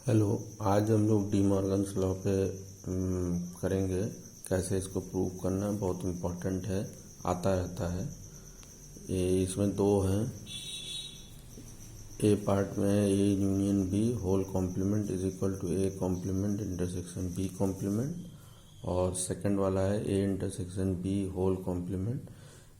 Hello. आज हम लोग डी मॉर्गन्स लॉ पे करेंगे कैसे इसको प्रूव करना। बहुत इम्पोर्टेंट है, आता रहता है ये। इसमें दो हैं, ए पार्ट में A union B whole complement is equal to A complement intersection B complement, और सेकंड वाला है A intersection B whole complement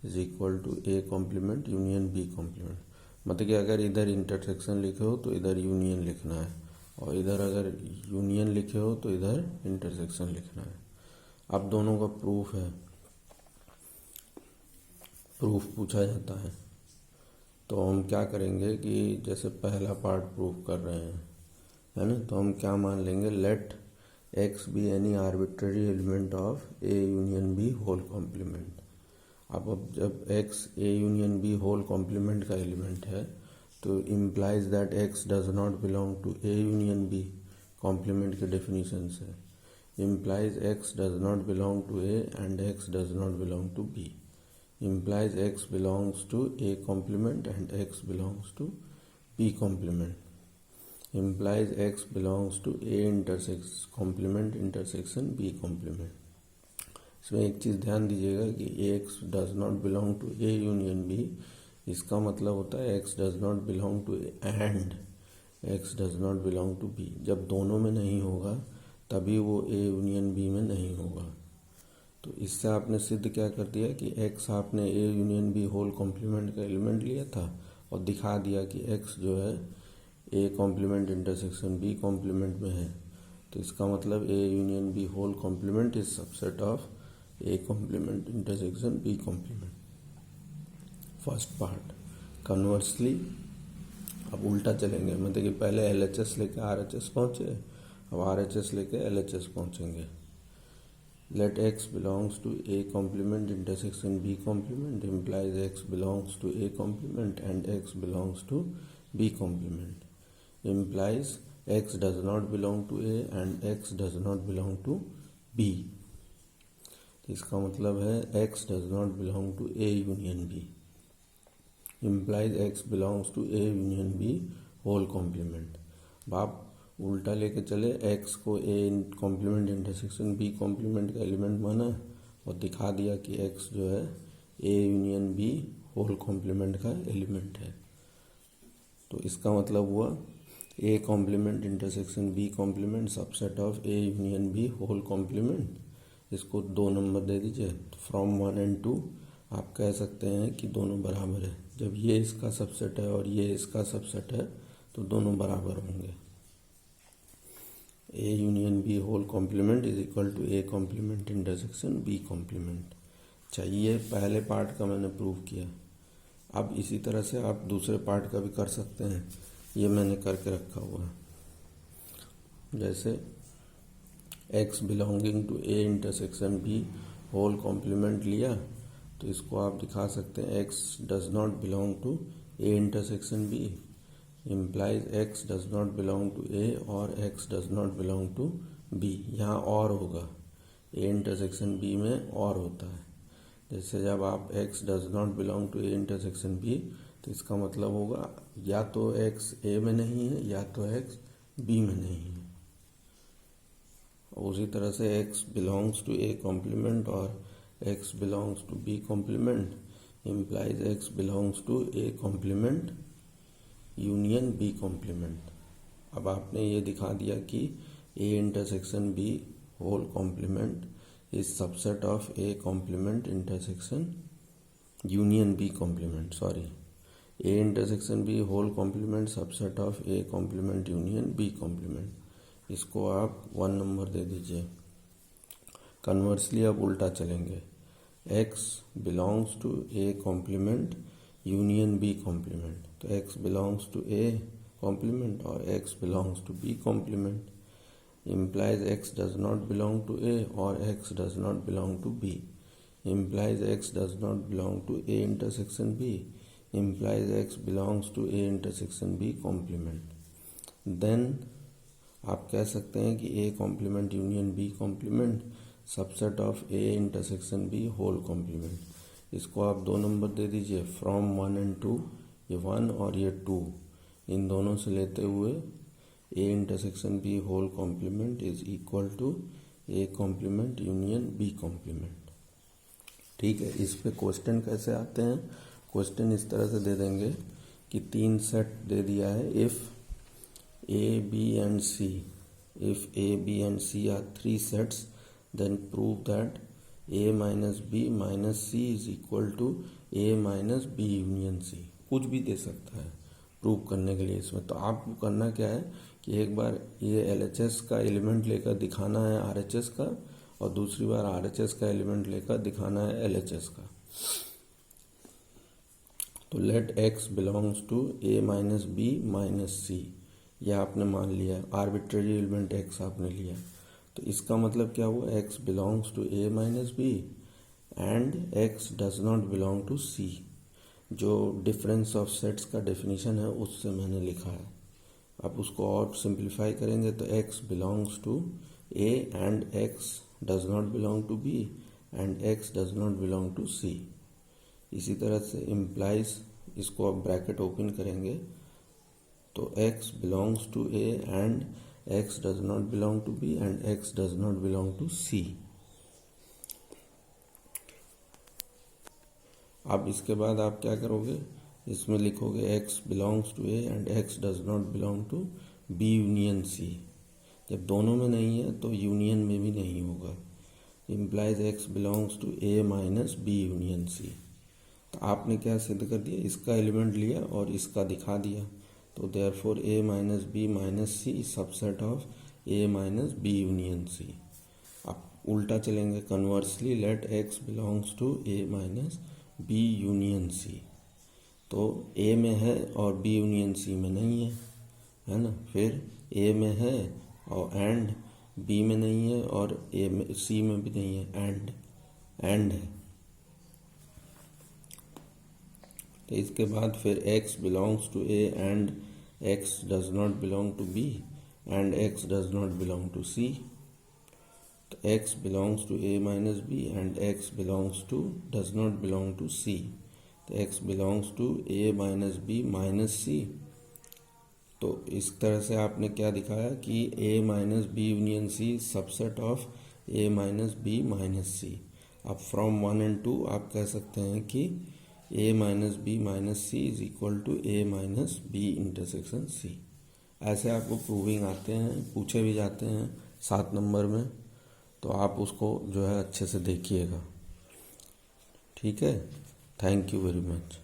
is equal to A complement union B complement. मतलब कि अगर इधर इंटरसेक्शन लिखे हो तो इधर यूनियन लिखना है, और इधर अगर यूनियन लिखे हो तो इधर इंटरसेक्शन लिखना है। अब दोनों का प्रूफ है, प्रूफ पूछा जाता है। तो हम क्या करेंगे कि जैसे पहला पार्ट प्रूफ कर रहे हैं, है ना, तो हम क्या मान लेंगे, let x be any arbitrary element of A union B whole complement. अब जब x A union B whole complement का एलिमेंट है तो implies that x does not belong to A union B. Complement के डेफिनेशन से implies x does not belong to A and x does not belong to B. implies x belongs to a complement and x belongs to b complement। implies x belongs to a complement intersection b complement। इसमें एक चीज़ ध्यान दीजिएगा कि x does not belong to a union b, इसका मतलब होता है x does not belong to a and x does not belong to b। जब दोनों में नहीं होगा तभी वो a यूनियन b में नहीं होगा। तो इससे आपने सिद्ध क्या कर दिया कि x आपने A union B whole complement का एलिमेंट लिया था और दिखा दिया कि x जो है A complement intersection B complement में है। तो इसका मतलब A union B whole complement is subset of A complement intersection B complement. First part. Conversely अब उल्टा चलेंगे, मतलब कि पहले LHS लेके RHS पहुँचे, अब RHS लेके LHS पहुँचेंगे। Let x belongs to a complement intersection b complement implies x belongs to a complement and x belongs to b complement। implies x does not belong to a and x does not belong to b। इसका मतलब है x does not belong to a union b। implies x belongs to a union b whole complement। अब आप उल्टा लेके चले, x को A complement intersection B complement का एलिमेंट माना और दिखा दिया कि x जो है A union B whole complement का एलिमेंट है। तो इसका मतलब हुआ A complement intersection B complement subset of A union B whole complement. इसको 2 नंबर दे दीजिए। फ्रॉम 1 and 2 आप कह सकते हैं कि दोनों बराबर है। जब ये इसका सबसेट है और ये इसका सबसेट है तो दोनों बराबर होंगे। A union B whole complement is equal to A complement intersection B complement. चाहिए पहले पार्ट का मैंने प्रूव किया। अब इसी तरह से आप दूसरे पार्ट का भी कर सकते हैं, ये मैंने करके रखा हुआ है। जैसे x belonging to A intersection B whole complement लिया तो इसको आप दिखा सकते हैं x does not belong to A intersection B implies x does not belong to a और x does not belong to b। यहाँ और होगा, a इंटरसेक्शन b में और होता है। जैसे जब आप x does not belong to a intersection b तो इसका मतलब होगा या तो x a में नहीं है या तो x b में नहीं है। उसी तरह से x belongs to a complement और x belongs to b complement implies x belongs to a complement union B complement. अब आपने ये दिखा दिया कि A intersection B whole complement is subset of A complement intersection union B complement, sorry, A intersection B whole complement subset of A complement union B complement. इसको आप 1 number दे दीजिए। Conversely अब उल्टा चलेंगे, x belongs to A complement union B complement. तो x belongs to A complement और x belongs to B complement. implies x does not belong to A और x does not belong to b। implies x does not belong to A intersection b। implies x belongs to A intersection b complement. Then आप कह सकते हैं कि a complement union b complement subset of A intersection b whole complement. इसको आप 2 number दे दीजिए। From 1 and 2, ये 1 और ये 2, इन दोनों से लेते हुए A intersection B whole complement is equal to A complement union B complement. ठीक है, इस पे क्वेश्चन कैसे आते हैं? क्वेश्चन इस तरह से दे देंगे कि 3 सेट दे दिया है, if A B and C, if A B and C are 3 sets then prove that A minus B minus C is equal to A minus B union C. कुछ भी दे सकता है प्रूव करने के लिए इसमें। तो आपको करना क्या है कि एक बार ये LHS का एलिमेंट लेकर दिखाना है RHS का, और दूसरी बार RHS का एलिमेंट लेकर दिखाना है LHS का। तो let x belongs to a minus B minus C, यह आपने मान लिया, आर्बिट्रेरी एलिमेंट x आपने लिया। तो इसका मतलब क्या हुआ? x belongs to a minus B and x does not belong to c। जो डिफरेंस ऑफ सेट्स का डेफिनेशन है उससे मैंने लिखा है। आप उसको और सिंप्लीफाई करेंगे तो x belongs to a and x does not belong to b and x does not belong to c। इसी तरह से इम्प्लाइज, इसको आप ब्रैकेट ओपन करेंगे तो x belongs to a and x does not belong to b and x does not belong to c। अब इसके बाद आप क्या करोगे, इसमें लिखोगे x belongs to a and x does not belong to b union c। जब दोनों में नहीं है तो यूनियन में भी नहीं होगा। Implies x belongs to a minus b union c। तो आपने क्या सिद्ध कर दिया, इसका एलिमेंट लिया और इसका दिखा दिया। तो therefore a minus B minus C subset of a minus B union c। आप उल्टा चलेंगे, conversely let x belongs to a minus B union c। तो a में है और b यूनियन c में नहीं है ना। फिर a में है और एंड b में नहीं है और a में c में भी नहीं है, एंड है। तो इसके बाद फिर x belongs to a and x does not belong to b and x does not belong to c। तो x belongs to a minus B and x belongs to does not belong to c। तो x belongs to a minus B minus c। तो इस तरह से आपने क्या दिखाया कि a minus B union c subset of a minus B minus c। अब फ्रॉम 1 एंड 2 आप कह सकते हैं कि a minus B minus C is equal to a minus B intersection c। ऐसे आपको प्रूविंग आते हैं, पूछे भी जाते हैं 7 नंबर में। तो आप उसको जो है अच्छे से देखिएगा। ठीक है, थैंक यू वेरी मच।